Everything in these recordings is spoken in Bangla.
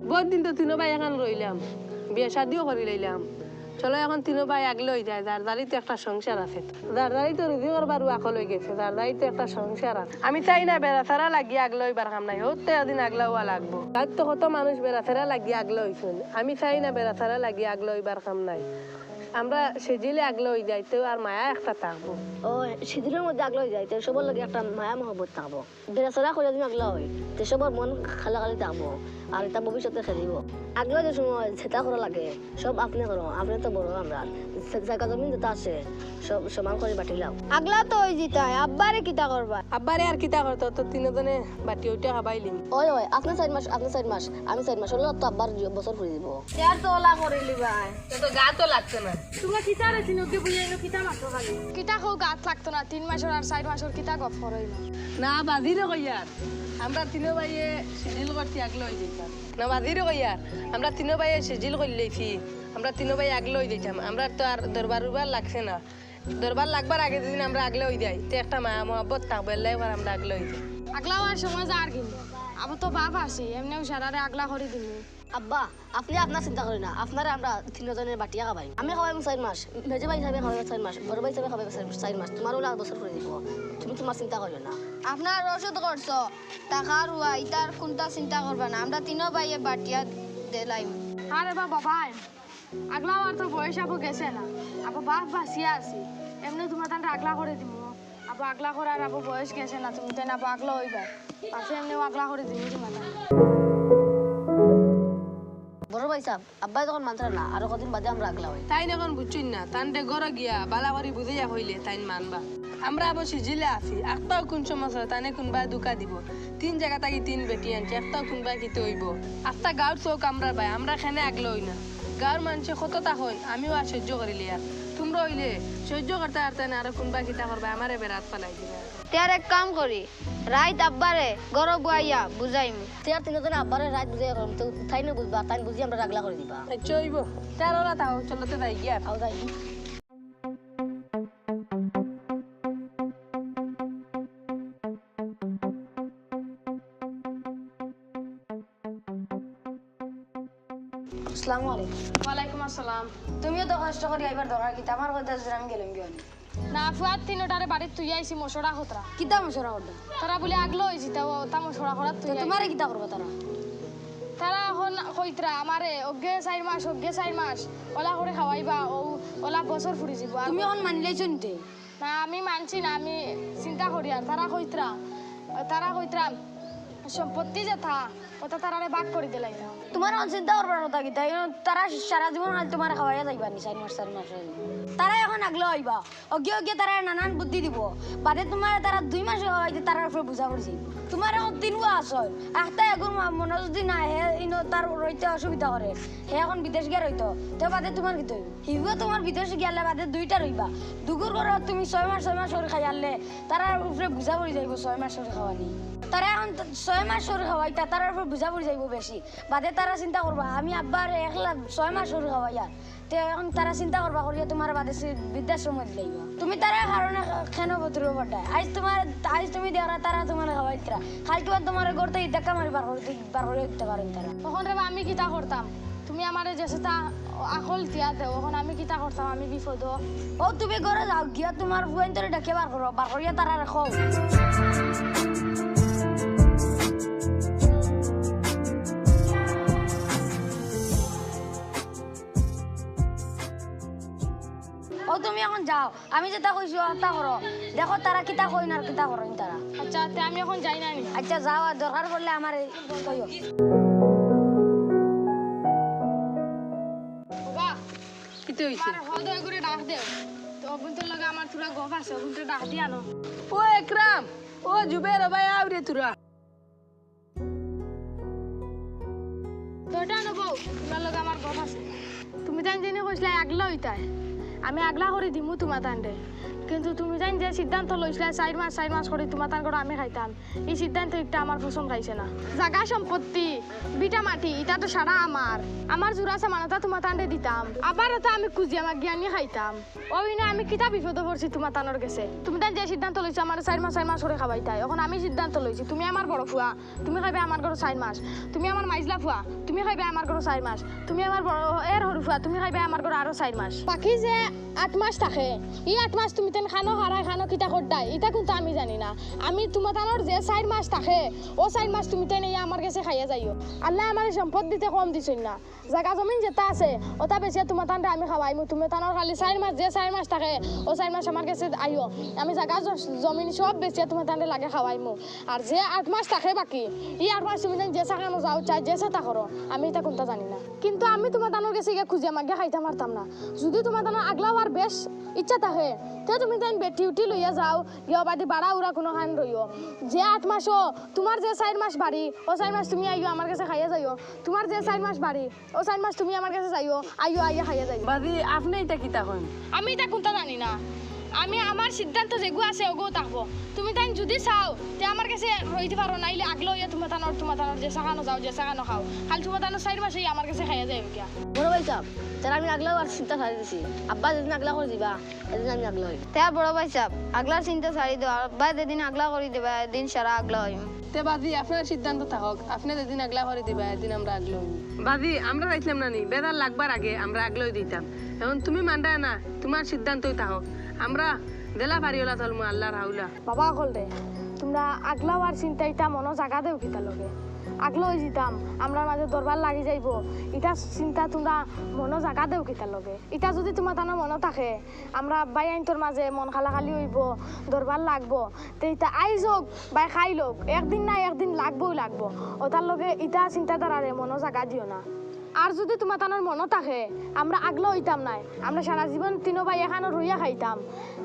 বহুত দিন তো তিনো ভাই এখন রইলাম, বিয়ে শাদিও করে লইলাম। চলো এখন তিনো ভাই আগলে হয়ে যায়। দারদারি তো একটা সংসার আছে, দারদারি তো রুজি করবার আকল হয়ে গেছে, দারদারি তো একটা সংসার আছে। আমি চাই না বেড়াছাড়া লাগিয়ে আগলে হইবার কাম নাই, হতে এদিন আগলা হওয়া লাগবো। তার তো কত মানুষ বেড়াছাড়া লাগিয়ে আগলে হইছেন, আমি চাই না বেড়াছাড়া লাগিয়ে আগলে হইবার কাম নাই। আমরা সেজিলে আগলে হয়ে যাইতে আর মায়া একটা থাকবো। ও সেদিনের মধ্যে আগলা হয়ে যায় তো সবার লাগে একটা মায়া মহব্বত থাকবো। বেড়াচড়া করে যদি আগলা হয় তো সবার মন খালাখালি থাকবো আর এটা ভবিষ্যতে খেলিব। আগলা যে সময় সেটা করা লাগে সব আপনি করো, আপনি তো বড় আমরা জায়গা জমিন যেটা আছে সব সমান করে বাটিলাম। আগলা তো ওই জিতায় আব্বারে কিতা করবা? আব্বারে আর কিতা করতো, তো তিনজনে বাটি ওইটা খাবাইলিম। ওই ওই আপনি 4 মাস, আপনি 4 মাস, আমি 4 মাস হলো তো আব্বার বছর ফুরে দিব। তেয়ার তো ওলা করিলি ভাই। তো গা তো লাগছে না। তোমরা কিতা রে চিনুকে বুঝাইনো কিতা মাত্র খালি। কিতা খো গাত লাগতো না 3 মাসের আর 4 মাসের কিতা গপ করইনো। না বাজিরে কইয়ার আমরা তিনো ভাইয়ে সিজিল করতে আগলে হয়ে যেতাম। না বাজিরে কইয়ার আমরা তিনো ভাইয়ে সিজিল করে লইছি, আমরা তিনো ভাই আগলে হয়ে যেতাম। আমরা তো আর দরবার উবার লাগছে না, দরবার লাগবার আগে যেদিন আমরা আগলে হয়ে যাই তো একটা মায়া মহব্বত থাকবে, এবার আমরা আগলে হয়ে যাই। আগলা হওয়ার সময় যা আর কিনি আবার তো বাপ আসি এমনিও সারারে আগলা করে দিমু। আব্বা আপনি আপনার চিন্তা করেন না, আপনারা আমরা 3 জনের বাটিয়া খাবাই। আমি খাওয়াই 4 মাস, মেজে ভাই হিসাবে খাওয়াই 4 মাস, বড় ভাই হিসাবে খাওয়াই 4 মাস, তোমার ওলা বছর করে দিব। তুমি তোমার চিন্তা করিও না। আপনার ওষুধ করছো টাকার হুয়া ইতার কোনটা চিন্তা করবা না, আমরা তিনো ভাইয়ে বাটিয়া দিলাইম। আরে বাবা ভাই আগলা হওয়ার তো বয়স আবু গেছে না, আবু বাপ বাঁচিয়া আছি এমনি তোমার তান আগলা করে দিব। আবু আগলা করার আবু বয়স গেছে না, তুমি তাই আবু আগলা হইবা পাশে এমনিও আগলা করে দিবি তোমার। বড় ভাই সাহেব আব্বাই তখন মানতে না, আরো কদিন বাদে আমরা আগলা হই। তাই এখন বুঝছুন না, তান ঘরে গিয়া বালা করে বুঝাইয়া হইলে তাই মানবা। আমরা আবার সিজিলে আছি, একটাও কোন সমস্যা তানে কোনবা দুকা দিব। 3 জায়গা থাকি 3 বেটি আনছি, একটাও কোনবা কিতে হইব। একটা গাঁর চৌক আমরা ভাই, আমরা খেনে আগলে হই না। গাঁর মানুষে কতটা হন আমিও আর সহ্য করিলি আর তোমরা হইলে সহ্য করতে পারতে না, আর কোনবা কিতা করবে আমারে বেড়াত পালাই দিবে। তেয়ার এক কাম করি রাইত আব্বারে গরব বুয়াইয়া বুঝাইম। তেয়ার 3 জনে আব্বারে রাত বুঝাই করম তো তাই না বুঝবা, তাই বুঝি আমরা আগলা করে দিবা। আচ্ছা হইব তার ওরা তাও চলতে যাই গিয়া। আও যাই আসসালামু আলাইকুম। ওয়ালাইকুম আসসালাম। তুমিও তো কষ্ট করে আইবার দরকার কি আমার কথা আমি গেলাম গিয়ে না ফুয়ার তিনটারে বাড়ির তুই আইছি মশড়া হতরা কিতা মশরা করবা? তারা বলে আগলো হয়েছি তা মশড়া করার তুই তোমারে কিতা করবা তারা? তারা এখন কইতরা আমারে অজ্ঞে 4 মাস ওলা করে খাওয়াইবা ও ওলা বছর ফুরি যাব। তুমি এখন মানলেইছো নিতে? না আমি মানছি না, আমি চিন্তা করি আর তারা কইতরা সম্পত্তি যেথা ওটা তারারে ভাগ করে দিলাই না। তোমার এখন চিন্তা করবার কথা কি তাই তারা সারা জীবন আজ তোমার খাওয়াইয়া যাইবা নি 4 মাস তারা এখন আগলো হইবা অজ্ঞে তারা নানান বুদ্ধি দিব বাদে তোমার তারা 2 মাস হইতে তার উপরে বুঝা পড়ছি। তোমার এখন 3 মাস হয় একটা এখন মনে যদি না হে ইনো তার রইতে অসুবিধা করে হে এখন বিদেশ গিয়ে রইতো তো বাদে তোমার কি তৈরি হিবা তোমার বিদেশে গেলে বাদে 2টা রইবা দুগুর করে তুমি 6 মাস করে খাই আনলে তার উপরে বুঝা পড়ি যাইব 6 মাস করে খাওয়ানি। তারা এখন 6 মাস করে খাওয়াইতা তার উপরে বুঝা পড়ি যাইব বেশি বাদে তারা চিন্তা করবা আমি আব্বার একলা 6 মাস করে খাওয়াইয়া তে এখন তারা চিন্তা করবা করিয়া তোমার বাদে বৃদ্ধাশ্রম দিলাইব। তুমি তারা কারণে কেন বদরু বড়ায় আজ তুমি দেওয়া তারা তোমার খাওয়াইতরা খালি তোমার করতে দেখা মারি বার করে দিতে পারেন তারা। তখন রে আমি কিতা করতাম তুমি আমারে যেটা আকল দিয়া দেও এখন আমি কিতা করতাম আমি বিপদ। ও তুমি ঘরে যাও গিয়া তোমার বুয়াইন তোরে ডেকে বার করিয়া তারা রাখো। ও তুমি এখন যাও আমি যেটা কইছি ওটা করো দেখো তারা কিতা কই না কিতা করেন তারা। আচ্ছা তে আমি এখন যাই না নি। আচ্ছা যাও আর দরকার পড়লে আমার কইও। বাবা কিতে হইছে? আমার হদয় করে ডাক দেও তো অবন্তর লাগা আমার তুরা গপ আছে অবন্তর ডাক দিয়া নো। ও একরাম ও জুবের ভাই আউরে তুরা তোটা নবো তোমার লাগা আমার গপ আছে। তুমি তাই জেনে কইছলা আগলা হইতাই আমি আগলা করে দিমু তোমার তান্ডে কিন্তু তুমি জানি যে সিদ্ধান্ত লইছিলে 4 মাস করে তোমার তান করে আমি খাইতাম এই সিদ্ধান্ত একটা আমার পছন্দ খাইছে না জায়গা সম্পত্তি বিটা মাটি এটা তো সারা আমার জোড়া সামানতা তোমার তান্ডে দিতাম আবার এটা আমি কুজিয়া মাগিয়ানি খাইতাম ওই না আমি কিতা বিপদে পড়ছি তোমার তানোর গেছে তুমি তান যে সিদ্ধান্ত লইছো আমার 4 মাস করে খাওয়াইতাই এখন আমি সিদ্ধান্ত লইছি তুমি আমার বড় ফুয়া তুমি খাইবে আমার ঘরে 4 মাস তুমি আমার মাইজলা ফুয়া তুমি খাইবে আমার ঘরে 4 মাস তুমি আমার বড় এর হরু ফুয়া তুমি খাইবে আমার ঘরে আরো 4 মাস বাকি যে 8 মাস থাকে এই 8 মাস তুমি তেন খানো হারাই খানো কিতা করতাই এটা কিন্তু আমি জানি না আমি তোমার তানোর যে 4 মাস থাকে ও 4 মাস তুমি তেন আমার কাছে খাইয়া যাইও আল্লাহ আমার সম্পদ দিতে কম দিছেন না জায়গা জমিন যেটা আছে ওটা বেশি তোমার তানটা আমি খাওয়াইমু তুমি তানোর খালি 4 মাস যে 4 মাস থাকে ও 4 মাস আমার কাছে আইও আমি জায়গা জমিন সব বেশি তোমার তানটা লাগে খাওয়াইমু আর যে 8 মাস থাকে বাকি এই 8 মাস তুমি যে সাখানো যাও চাই যে সেটা করো আমি এটা কোনটা জানি না কিন্তু আমি তোমার তানোর কাছে গিয়ে খুঁজে মাগিয়া খাইতে পারতাম না যদি তোমার তানোর আগলাও আর বেশ ইচ্ছা থাকে তো তুমি তাই বেটি উঠি লইয়া যাও গিয়ে বাদি বাড়া উড়া কোনো খান রইও যে 8 মাসও তোমার যে 4 মাস বাড়ি ও 4 মাস তুমি আইও আমার কাছে খাইয়া যাইও তোমার যে 4 মাস বাড়ি ও 4 মাস তুমি আমার কাছে যাইও আইও আইয়া খাইয়া যাইও বাদি আপনি এটা কিতা কইন আমি এটা কোনটা জানি না আমি আমার সিদ্ধান্ত যেগু আছে ওগো থাকবো তুমি তাই যদি চাও তে আমার কাছে রইতে পারো নাইলে আগলো ইয়া তোমার তানোর যে সাখানো যাও যে সাখানো খাও খালি তোমার তানোর 4 মাসেই আমার কাছে খাইয়া যাইও কিয়া বড় ভাই সাহেব তারা আমি আগলা আর চিন্তা ছাড়ি দিছি আব্বা যেদিন আগলা করে দিবা এদিন আমি আগলা হই তে বড় ভাই সাহেব আগলার চিন্তা ছাড়ি দাও আব্বা যেদিন আগলা করে দেবা দিন সারা আগলা হইম তে বাদি আপনার সিদ্ধান্ত থাকক আপনি যেদিন আগলা করে দিবা এদিন আমরা আগলো বাদি আমরা যাইতাম না নি বেদার লাগবার আগে আমরা আগলোই দিতাম এখন তুমি মানডা না তোমার সিদ্ধান্তই থাকক আমরা দেলা পারিওলা চলমু আল্লাহর হাউলা বাবা কল দে তোমরা আগলাও আর চিন্তা এটা মনো জাগা দেও কিতা লগে আগলো যেতাম আমরা মাঝে দরবার লাগি যাইব এটা চিন্তা তোমরা মনো জাগা দেও কিতা লগে এটা যদি তোমার তানো মনো থাকে আমরা বাই আইনটোর মাঝে মন খালাখালি হইব দরবার লাগবো তো এটা আইজ হোক বাই খাই লোক একদিন না একদিন লাগবোই লাগবো ওটার লগে এটা চিন্তাধারারে মনো জাগা দিও না আর যদি তোমার তানোর মনো থাকে আমরা আগলো হইতাম নাই আমরা সারা জীবন তিনো ভাই এখানো রইয়া খাইতাম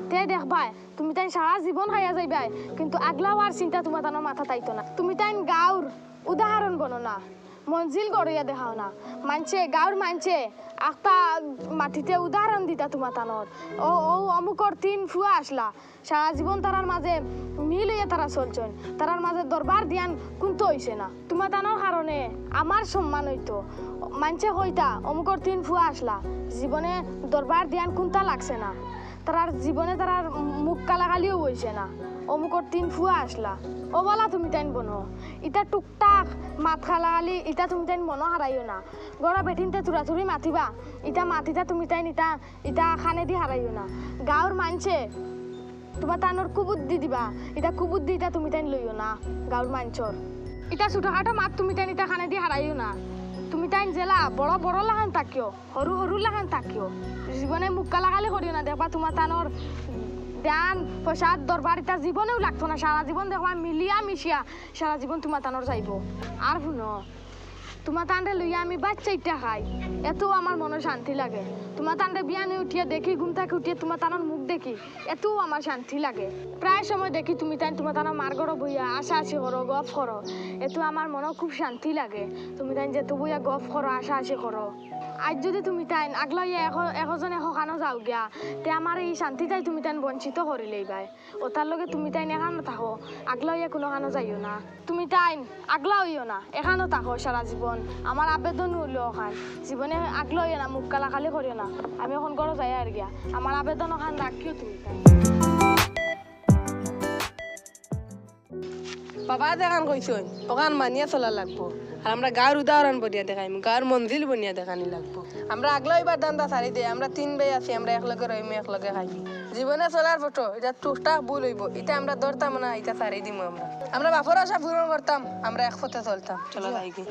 তে দেখবাই তুমি তাই সারা জীবন খাইয়া যাইবাই কিন্তু আগলাও আর চিন্তা তোমার তানোর মাথা তাইতো না তুমি তাই গাঁর উদাহরণ বনো না মঞ্জিল গড়িয়া দেখাও না মানছে গাঁর মানছে একটা মাটিতে উদাহরণ দিতা তোমার তানোর ও ও অমুকর 3 ফুয়া আসলা সারা জীবন তারার মাঝে মিল হইয়া তারা চলছেন তারার মাঝে দরবার দিয়ান কুন্ত হইছে না তোমার তানোর কারণে আমার সম্মান হইতো মানছে হইতা অমুকর 3 ফুয়া আসলা জীবনে দরবার দিয়ান কুন্তা লাগছে না তারার জীবনে তারার মুখ কালাকালিও হইছে না অমুকর 3 ফুয়া আসলা ও বলা তুমি তাইন বনো ইটা টুকটাক মাত খালাকালি ইটা তুমি তাইন মনো হারাইও না গড়া বেঠিনতে তুরাতুরি মাতিবা ইটা মাতিটা তুমি তাইন ইটা ইটা খানে দি হারাইও না গাঁর মানছে তোমার তানোর কুবুদ্ধি দিবা এটা কুবুদ্ধি এটা তুমি তাইন লইও না গাঁর মানছর এটা ছোটখাটো মাত তুমি তাইন ইটা খানে দি হারাইও না তুমি তাইন জেলা বড় বড় লাগান তাকিও সরু সরু লাগান তাকিও জীবনে মুখ কালাকালি করিও না দেখবা তোমার তানোর ধ্যান প্রসাদ দরবার এটা জীবনেও লাগতো না সারা জীবন দেখবা মিলিয়া মিশিয়া সারা জীবন তোমার তানোর যাইব আর শুনো তোমার তান্ডে লইয়া আমি বাচ্চা ইটা খাই এত আমার মনে শান্তি লাগে তোমার তান্ডে বিয়ানে উঠিয়ে দেখি ঘুম থেকে উঠিয়ে তোমার তানোর মুখ দেখি এত আমার শান্তি লাগে প্রায় সময় দেখি তুমি তাই তোমার তানোর মার ঘর বইয়া আশা আশি করো গফ করো এত আমার মনে খুব শান্তি লাগে তুমি তাই যেত বইয়া গফ করো আশা আশি করো আজ যদি তুমি তাই আগলাইয়া এখন এখানো যাও গিয়া তে আমার এই শান্তিটাই তুমি তাই বঞ্চিত করিলেই বাই ও তার লগে তুমি তাই এখানো থাকো আগলাইয়া কোনো খানো যাইও না তুমি তাই আগলা হইও না এখানো থাকো সারা জীবন আমার আবেদন হইলো ওখান জীবনে আগলা হইও না মুখ কালা খালি করিও না আমি এখন ঘরে যাই আর গিয়া আমার আবেদন ওখান রাখিও তুমি তাই বাবা দেখান কইছেন ওখান মানিয়া চলা লাগবো আর আমরা গাঁর উদাহরণ বনিয়া দেখাইম গাঁর মঞ্জিল বনিয়া দেখানি লাগবো আমরা আগলা এবার দান্দা ছাড়ি দে আমরা 3 ভাই আছি আমরা একলগে রইম একলগে খাইম জীবনে চলার ফটো এটা টুকটাক ভুল হইব এটা আমরা ধরতাম না এটা ছাড়ি দিম আমরা বাপর আশা পূরণ করতাম আমরা এক পথে চলতাম চলো যাই কি